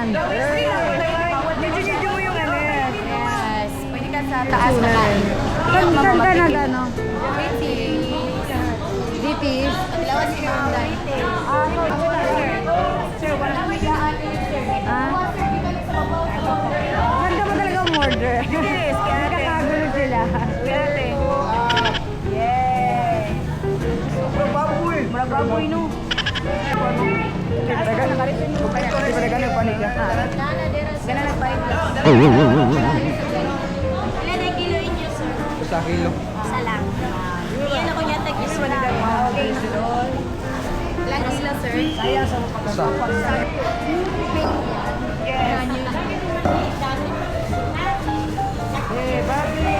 naman. Medyo mo yung ano. Yes. Pwede ka sa taas na kain. Saan ka nag-ano? Ditis. Lawas si Monday. Sir, walang magaan. Ganda mo talaga umorder. Yes, kaya ate. Nakakagulo sila. Kaya ate. Yay! Murag baboy no. Gana nagbayad lang. Ilan na kilo inyo, sir? Sa kilo. Isa lang. Iyan ako niya tag isa lang. Okay, sudol. Ilang kilo, sir? Sa. Yes. Eh, baboy.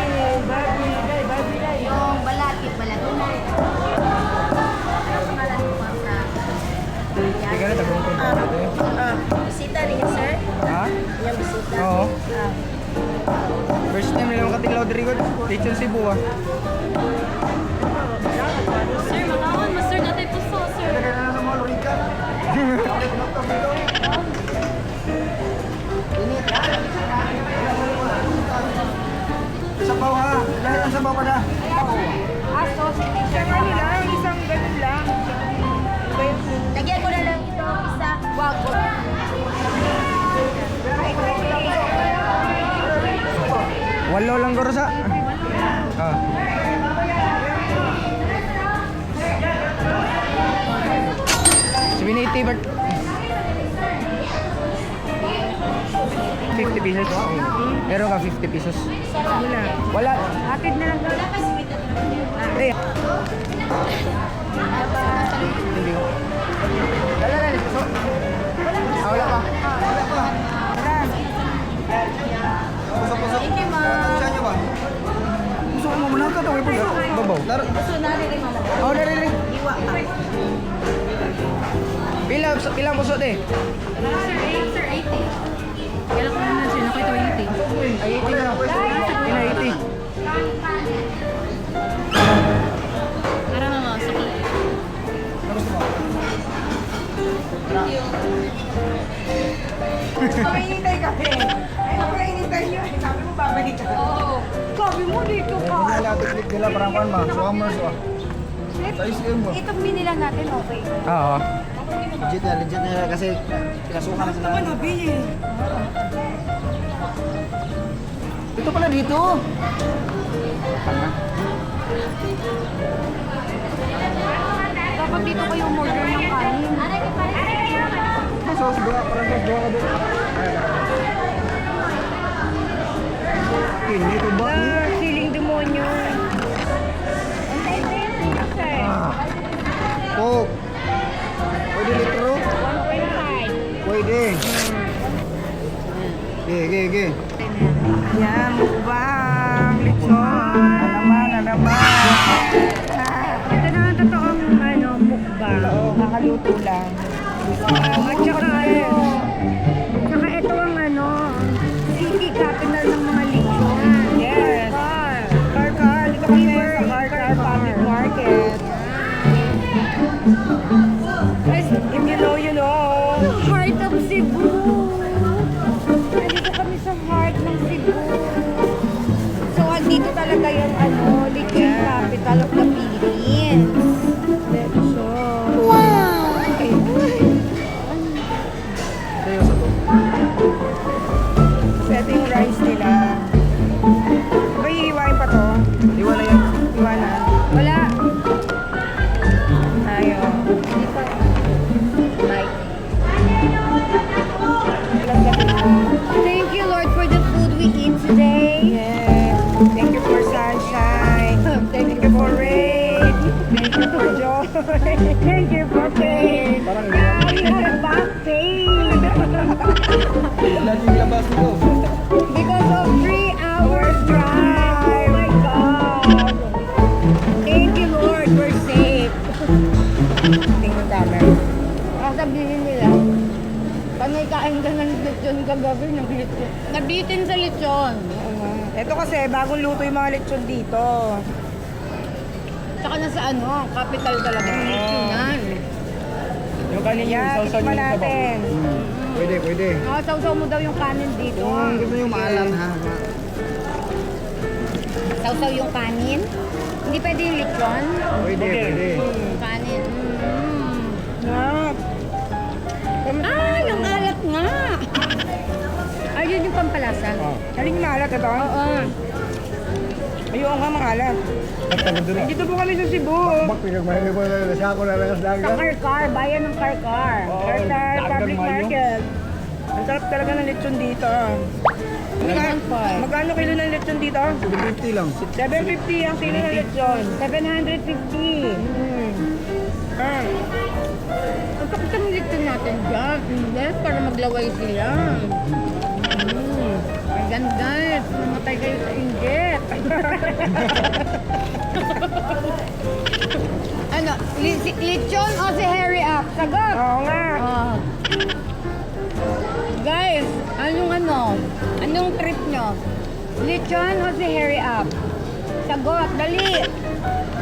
Yung balakit, balagunan. Pangalan ko pa sa... Hindi ka na tagong kung bakit eh. Bisita rin niya, sir? Ha? Yung bisita. Oo. First time nila makatilaw diri ko. Teacher Cebu ah. Sir, manawon, master natin po so, sir. Sabaw ha. Dahil ang sabaw pa na. Aso, isang ano lang, isang ganun lang. Lagyan ko na lang ito, isa. Wag. Walo lang goro sa. Ah. Subiniti but 50 pesos. Meron ka 50 pesos. Wala. Wala. Hatid na lang. Eh, Hindi ko. Dala na peso. Wala pa. Thank you, ma'am. Saan niyo ba? Gusto ko muna ka to. Babaw. Gusto na rin, ma'am. Oh, dali. Iwa ka. Pila mo suot eh? Sir, 80. Kailan ko naman sir, naku ito 80. Ay, 80 na. Pila 80. Para mama, sakit. Paminintay kami. Ako inintay nyo. Sabi mo, babalik ka. Oo. Sabi mo, dito ka. Nalatiklik nila parang pan ba? Swammers ba? Size yun ba? Itong binila natin, okay. Oo. Legit na kasi pinasukan na sila. Naman, habi eh. Ito pala dito. Dapat dito kayo umorder ng kanin. Sauce buka, parang sauce buka ka doon. Hindi ito ba? Siling demonyo. Coke. Pwede litro? 1.5. Pwede. Ge. Yan, mukbang. Lechon. Alaman. Ito na ang totoong mukbang. Oo, kakaluto lang. At saka ito ang city capital ng mga lechon. Yes. Car. Dito kami sa Car Public Market. If you know, you know. Heart of Cebu. Nandito kami sa heart ng Cebu. So, andito talaga yung lechon capital of the Philippines. Lechon. Wow! Sayo sa to. Kasi ito yung rice nila. Diba iiwain pa to? Iwala yan. Iwanan. Wala. Tayo. Thank you, Lord, for the food we eat today. Yes. Thank you for sunshine. Thank you for rain. Thank you for joy. Thank you for pain. Parang Now you have back pain. laging labas nito. Because of 3 hours drive. Oh my God. Thank you, Lord. We're safe. Tingnan dami. Sabihin nila, panay kain ka ng lechon kagabi, nabitin sa lechon. Ito kasi, bagong luto yung mga lechon dito. Tsaka na sa capital talaga ng lechonan. Yung kanin yung Yan, sausaw tikman yung sabaw. natin. Pwede Pwede, pwede. Sausaw mo daw yung kanin dito. Kung gusto nyo maalam ha. Sausaw yung kanin. Hindi pwede yung lechon. Pwede, pwede. Kanin. Ay, ang alat nga. Ayun yung pampalasa. Haling maalat ito? Oo. Ayoko nga maalat. At tagal doon ah. Dito po kami sa Cebu. Bak, pinagmahingi ko na siya ako na lang sa Sa dagat. Karkar, bayan ng Karkar. Kartar dagat Public mayo. Market. Ang sarap talaga ng lechon dito. Magkano kilo ng lechon dito? 50 lang. 750 ang kilo ng lechon. 750. Ah. Ang kapit ang lechon natin dyan. Yes, para maglaway sila. Ayan guys, mamatay kayo sa inggit. Ano, lechon o si Harry Up? Sagot! Oo nga. Ah. Guys, anong trip nyo? Lechon o si Harry Up? Sagot, dali!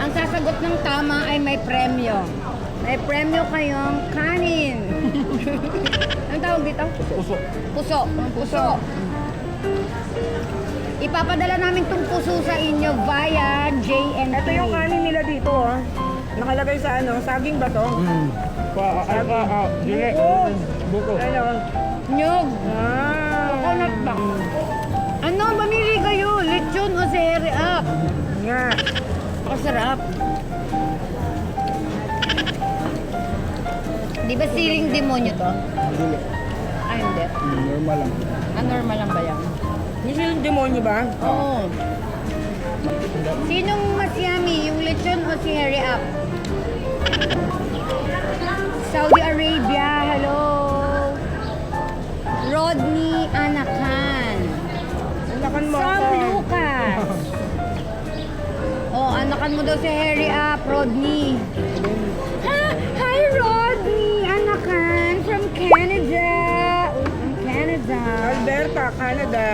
Ang sasagot ng tama ay may premyo. May premyo kayong kanin. Anong tawag dito? Usok. Puso. Puso. Ipapadala namin tong puso sa inyo via JNT. Ito yung kanin nila dito, oh. Nakalagay sa saging ba to? Dili. Buko. Ano? Nyog. Coconut ba? Ano, mamili kayo? Lechon o si Harry Up? Nga. Masarap. Di ba siling demonyo to? Dili. Ay, hindi. Normal lang. Normal lang ba yan? Yung silang demonyo ba? Oo. Sinong mas yummy? Yung lechon o si Harry Up? Saudi Arabia, hello. Rodney Anakan. Anakan mo Sam ako. Lucas. Oh, anakan mo daw si Harry Up, Rodney. Hi, Rodney Anakan from Canada. From Canada. Alberta, Canada.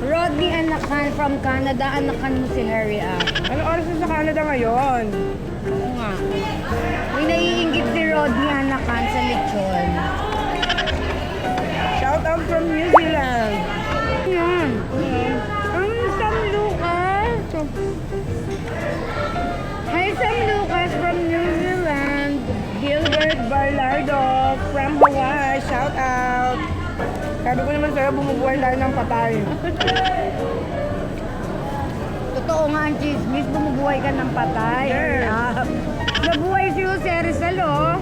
Rodney Anakan from Canada, anakan mo si Harry Up. Ano oras na sa Canada ngayon? Oo nga. May naiinggit si Rodney Anakan sa lechon. Shout out from New Zealand. Yan. Ang Sam Lucas. Hi, Sam Lucas from New Zealand. Gilbert Barlardo from Hawaii. Shout out. Sabi ko naman sa'yo, bumubuhay tayo ng patay. Totoo nga ang chismis, bumubuhay ka ng patay. Yes. Nabuhay si Jose Rizal, oh.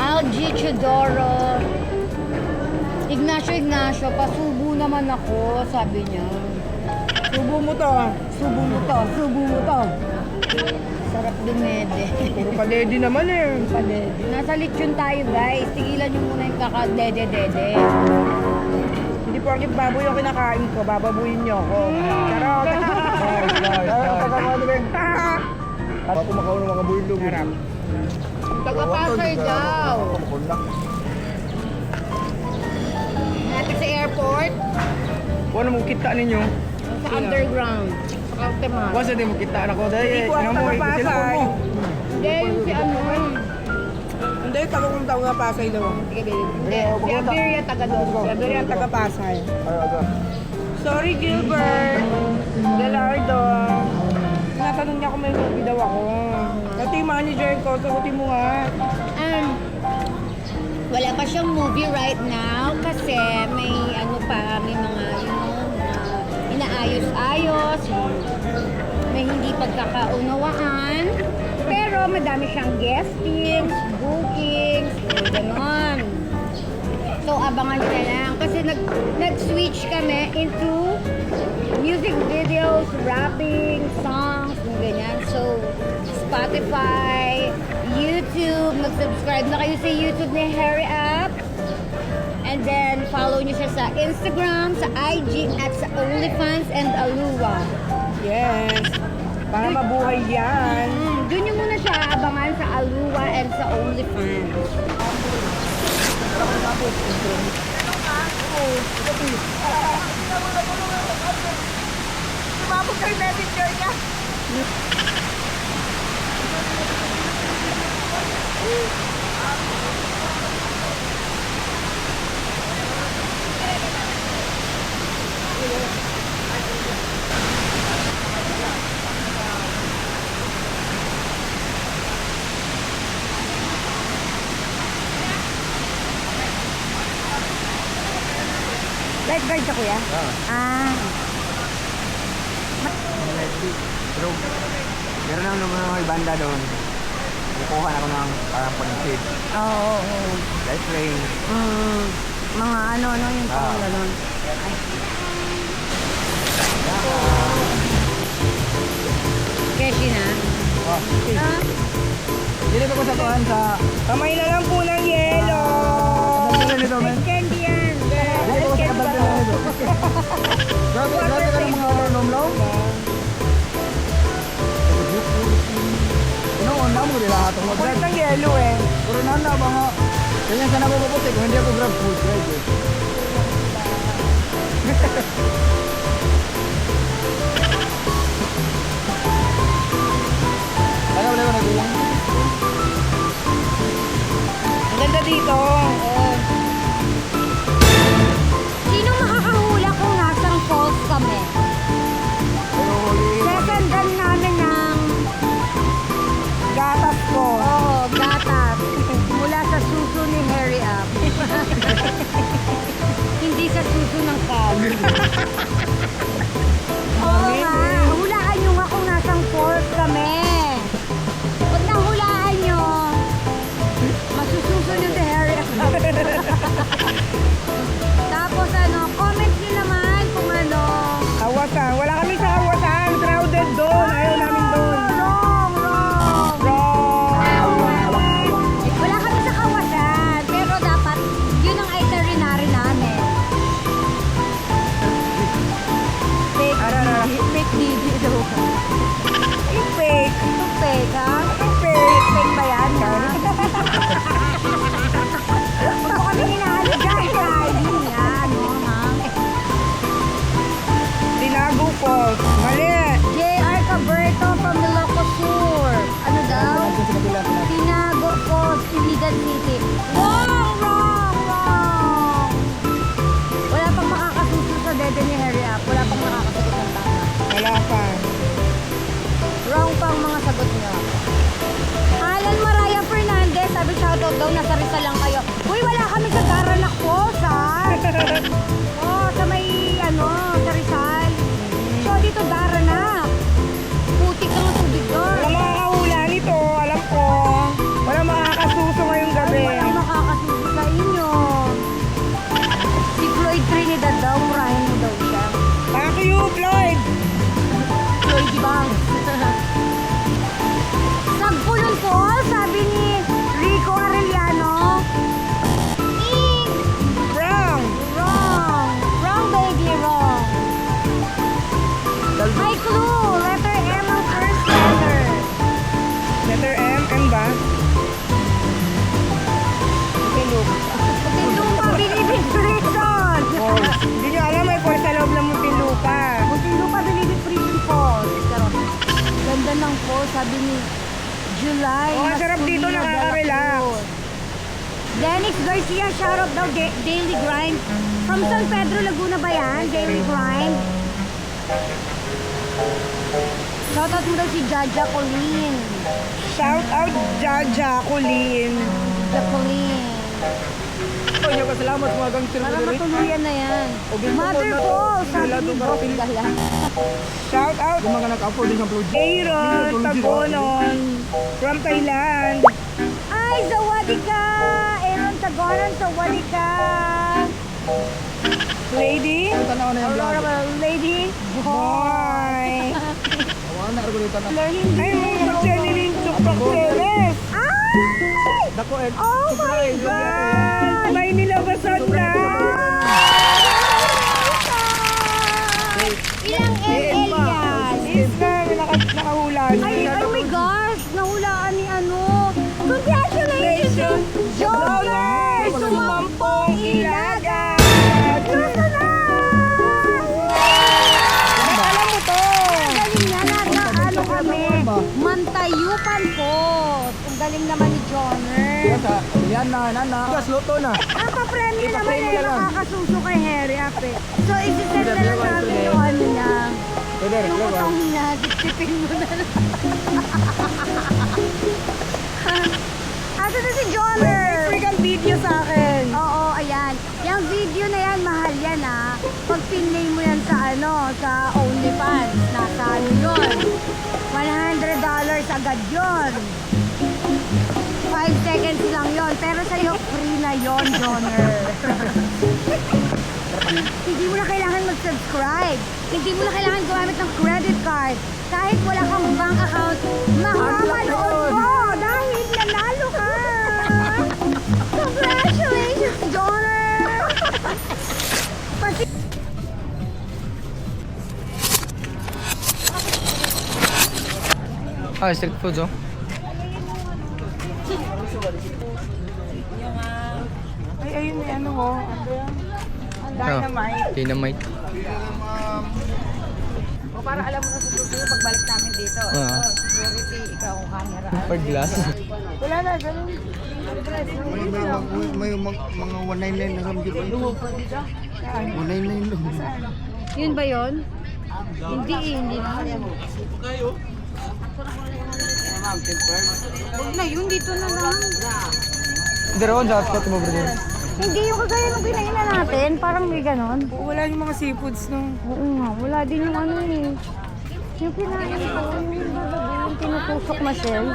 Algie Chodoro. Ignacio, pasubo naman ako, sabi niya. Subo mo to. Subo mo to. Sarap dumede. Puro padedi naman eh. Padede. Nasa lechon tayo, guys. Tigilan niyo muna yung kakadede-dede. Hindi porkit baboy yung kinakain ko, bababuyin niyo ako. Charot. Ako kumakaw ng mga buildog. Harap. Taga-Pasay daw. Natin sa airport, Kung ano mong kita ninyo? sa underground, sa Altemas. Wasa din mo kita na ko. Dahil Hindi ko ako mo, taga-Pasay. cellphone mo. Hindi, yung si ano. Hindi, taga kong tao nga Pasay daw. Sige, baby. Hindi, si Abiria taga doon. Sabi rin ang taga Pasay. Sorry, Gilbert. Galardo. Tinatanong niya kung may movie daw ako. Ito yung manager ko, sagutin mo nga. Wala pa siyang movie right now kasi may ano pa, may mga inaayos-ayos, may hindi pagkakaunawaan. Pero madami siyang guestings, bookings, gano'n. So abangan nyo na lang kasi nag-switch kami into music videos, rapping, songs, ganyan. So Spotify, YouTube, mag-subscribe na kayo sa YouTube ni Harry Up. And then, follow niyo siya sa Instagram, sa IG, at sa OnlyFans and Alua. Yes. Para mabuhay yan. Doon niyo muna siya abangan sa Alua and sa OnlyFans. Sumabog kayo messenger niya. Lifeguard ka, kuya? Ah. Pero, meron lang naman mga banda doon. Kukuha na ako ng parang pag-save. Oo. Life ring. Mga ano, yung pang gano'n. Keshi na? Ah? Dili ko sa tuwan sa... Kamay na lang po ng yelo. Kadaldalan nito, men. Candy yan. Dili ko sa kadaldalan nito. Grabe ka ng mga lomlom. Noon na mo nila hatong Kulit mag-grab. ng yelo eh. Pero nana mga... Kanya sana ko maputi kung hindi ako grab food. Right? Kaya wala ko nagulong. Ang ganda dito. Sino makakahula kung nasang falls kami? Pero huli. Sesendan namin ng Gatas ko. gatas mula sa suso ni Harry Up. Hindi sa suso ng cow. Oo nga, hulaan nyo nga kung nasang falls kami. Pag nahulaan nyo, masususo nyo si Harry Up. Tapos comment nyo naman kung ano. Kawasan. Wala kami sa kawasan. Crowded doon. Ayaw namin doon. Wrong. Wrong. Wala kami sa kawasan, pero dapat yun ang itinerary namin. Fake fake Didi daw. Yung fake. Ito fake, ha? Yung fake. Fake ba yan, ha? Huwag mo kami hinahalo dyan, Kylie. Yan, ha? Tinago Falls. Mali. J.R. Caberto from Ilocos Sur. Ano daw? Tinago Falls, Iligan City. Wrong! Wala pang makakasuso sa dede ni Harry Up. Wala pang makakasagot ng tama. Wala pa. Wrong pang mga sagot nyo. Alan Maraya Fernandez, sabi shoutout daw, nasa Rizal lang kayo. Uy, wala kami sa Tarlac Falls, ha? Sa may, sa Rizal. So, dito Daranac. Putik ang tubig doon. Wala makakahula nito. Alam ko. Wala makakasuso ngayong gabi. Walang makakasuso sa inyo. Si Floyd Trinidad daw, murahin mo daw siya. Thank you, Floyd. Floyd Banks. Sagpulon Falls, sabi ni Rico Arellano. Wrong. Wrong baby, wrong. May clue, letter M ang first letter. Letter M. M ba? Look. Muntinlupa, Bilibid Prison. Hindi nyo alam, may falls sa loob ng Muntinlupa. Muntinlupa, Bilibid Prison Falls. Charot. Ganda ng falls, sabi ni July. Oh, ang sarap dito, Masculino de la nakaka-relax. Cruz. Dennis Garcia, shoutout daw, Daily Grind. From San Pedro, Laguna ba yan? Daily Grind. Shoutout mo daw si Jaja Colleen. Shout out Jaja Colleen. Jacqueline. Oh, niyo salamat mga gang sir. Para matuluyan na yan. Okay, Mother tungkol na- Falls, sabi Wala ni doon Bob karating. Gala. Shout out Kung mga nag-upload din sa project. Aaron Tagonon from Thailand. Ay, Zawadika! Aaron Tagonan, Zawadika! Lady. Tanaw na yung vlog. Aurora, lady. Boy. Awan na argulo tanaw. Learning Ay, mga Jeneline Chukpakeles. Ay! Dako eh. Oh my God! May nilabasan na. Ilang LL yan? Is na, may nakahula. Ay, oh my gosh! Nahulaan ni ano. Congratulations! Joker! Sumampong Ilaga! Nasa na! Alam mo to. Galing na ano kami. Mantayupan po. Ang galing naman ni Joner. Kaya sa yan na nana. Gas luto na. Ang papremyo naman Ipapremyo eh, na lang. makakasuso kay Harry Ape. So, isisend na lang namin yung ano niya. Pwede rin, Yung diba? utang niya, sipsipin mo na lang. Asa na si Joner? Free kang video sa akin. Oo, ayan. Yung video na yan, mahal yan ha. $100 agad yon. 5 seconds lang yon. Pero sa'yo, free na yon, Joner. Hindi mo na kailangan mag-subscribe. Hindi mo na kailangan gumamit ng credit card. Kahit wala kang bank account, makakapanood mo dahil nanalo ka. Congratulations, Joner! Pati Street food, oh. Ay, ayun may ano ho. Dynamite. Dynamite. O para alam mo na sa susunod pagbalik namin dito. Ah. Security, ikaw ang camera. Per glass. Wala na, ganun. May mga 199 na kami dito. 199 lang. Yun ba yun? Hindi na. Huwag na yun, dito na lang. Daron, sa hotspot mo, brother. Hindi yung kagaya nung kinainan natin, parang may ganon. Wala yung mga seafoods no. Oo nga, wala din yung ano eh. Yung kinain ko, yung babago, yung tinutusok Marcel.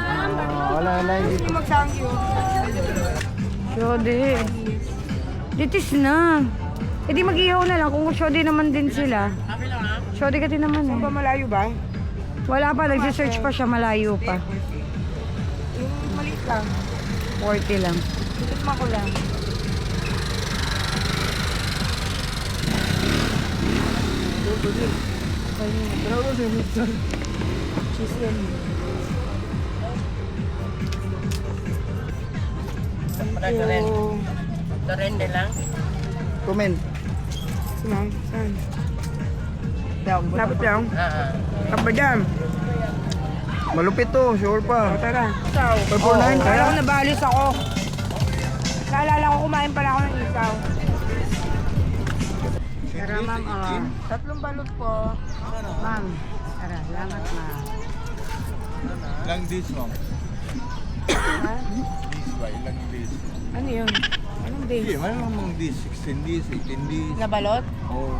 Wala na hindi. Hindi magsangyo. Syode. Ditis na. E di mag-ihaw na lang kung syode naman din sila. Syode ka din naman Ba eh. malayo ba? Wala pa, nagsisearch pa siya, malayo pa. Yung maliit lang. 40 lang. Tikma ko lang. Cheese yan. Comment. Saan? Saan? Lapit lang. Kapadam. Malupit to, sure O, pa. tara. Purple line, Kala kaya? ko nabalis ako. Naalala ko kumain pala ako ng isaw. Tara, ma'am. Tatlong balot po. Ma'am, tara, salamat ma'am. Ilang days, ma'am? Days ba? Ilang days? Ano yun? Anong Hindi, days? mayroon namang days. 16 days, 18 days. Nabalot? Oh.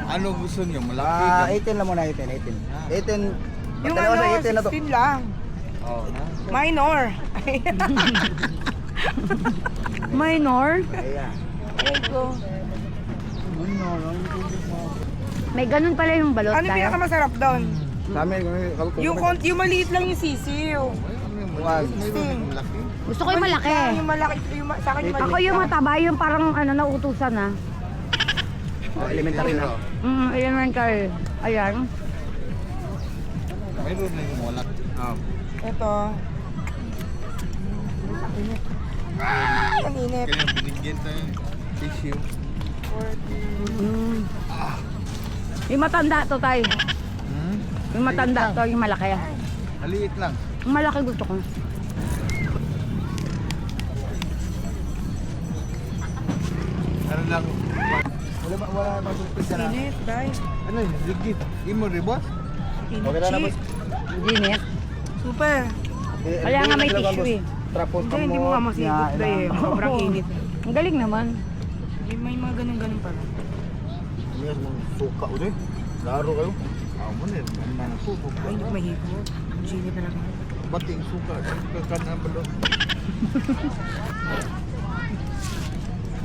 Ano gusto niyo? Malaki? 18 lang muna, 18. 18. Yung Pagdalawa ano, sa 18 na to. 16 lang. Oh, na? Minor. Minor? Ayan. Ay ko. May ganun pala yung balot Ano tayo. pinakamasarap doon? Sa amin, Yung maliit lang yung sisiw. Mayroon malaki. Gusto ko yung malaki. Yung malaki. Sa akin yung maliit. Ako yung mataba, yung parang ano, nautusan na. elementary na. Elementary. Ayan. Mayroon na yung malaki. Ito. Ang init. Kaya binigyan tayo ng tissue. Yung matanda to tayo. Yung matanda to, yung malaki. Maliit lang. Yung malaki gusto ko. Ano lang? Wala masupis na. Init, guys. Ano yun? Ligit. Imo ribos? Okay na na, boss. Ginit. Super. Kaya nga may tissue eh. Trapos Hindi mo nga masipot ba eh. Sobrang init. Ang galing naman. May mga ganun-ganun pala. Yes, suka ulit. Laro kayo. Mo na yun. Ano na nasuko? Ay, hindi ko mahigop. Ang ginit talaga. Bating suka. Kakan ang balon.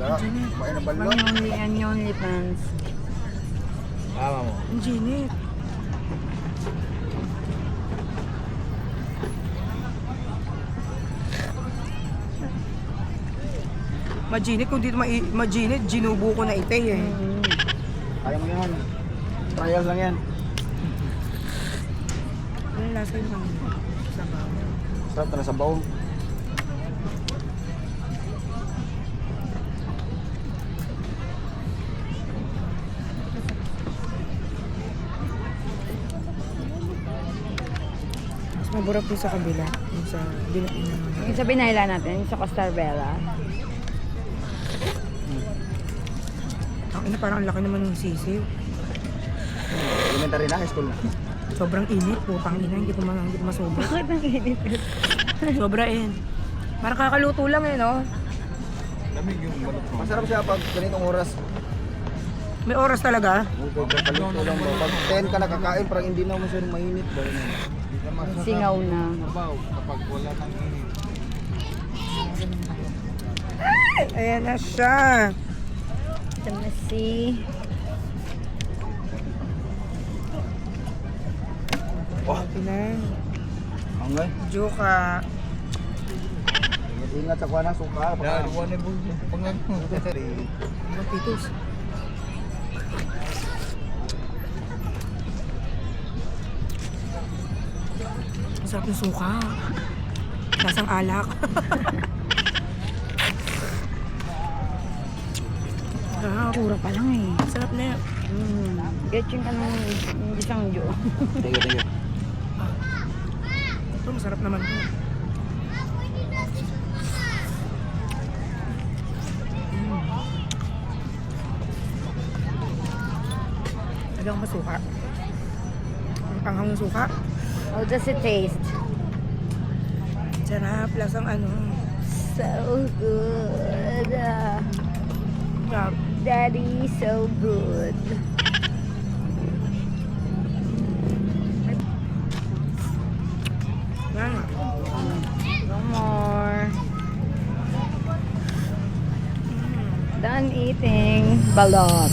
Kumain ng balon. Ang only fans. Tama mo. Ang ginit. Maginit, kung dito maginit, ginubo ko na ite eh. Kaya mo yan. Trials lang yan. Ano lasa yung sabaw? Sarap na sa baon. Mas maburap yung sa kabila. Yung sa dinainan. Yung sa binayla natin, yung sa Costa Bella. Ang ina, parang ang laki naman ng sisiw. Elementary na, high school na. Sobrang init, putang ina, hindi ko masobra. Bakit ang init? Sobra in. Parang kakaluto lang eh, no? Lamig yung balot mo. Masarap siya pag ganitong oras. May oras talaga. Okay, kapalit lang ba? Pag 10 ka nakakain, parang hindi na masyadong mainit ba? Singaw na. Mabaw kapag wala nang init. Ayan na siya. Tamasi. Okay na. Angay. Joka. Ingat sa kuha na suka. Dahil wala mo pangako. Matitos. Ang sarap ng suka. Lasang alak. Pura pa lang eh. Sarap na yan. Getching ka ng isang jo. Thank you. Ito, masarap naman to. Talagang masuka. Ang panghang ng suka. How does it taste? Sarap, lasang ano. So good. Sarap. Daddy, so good. Yan. No more. Done eating. Balot.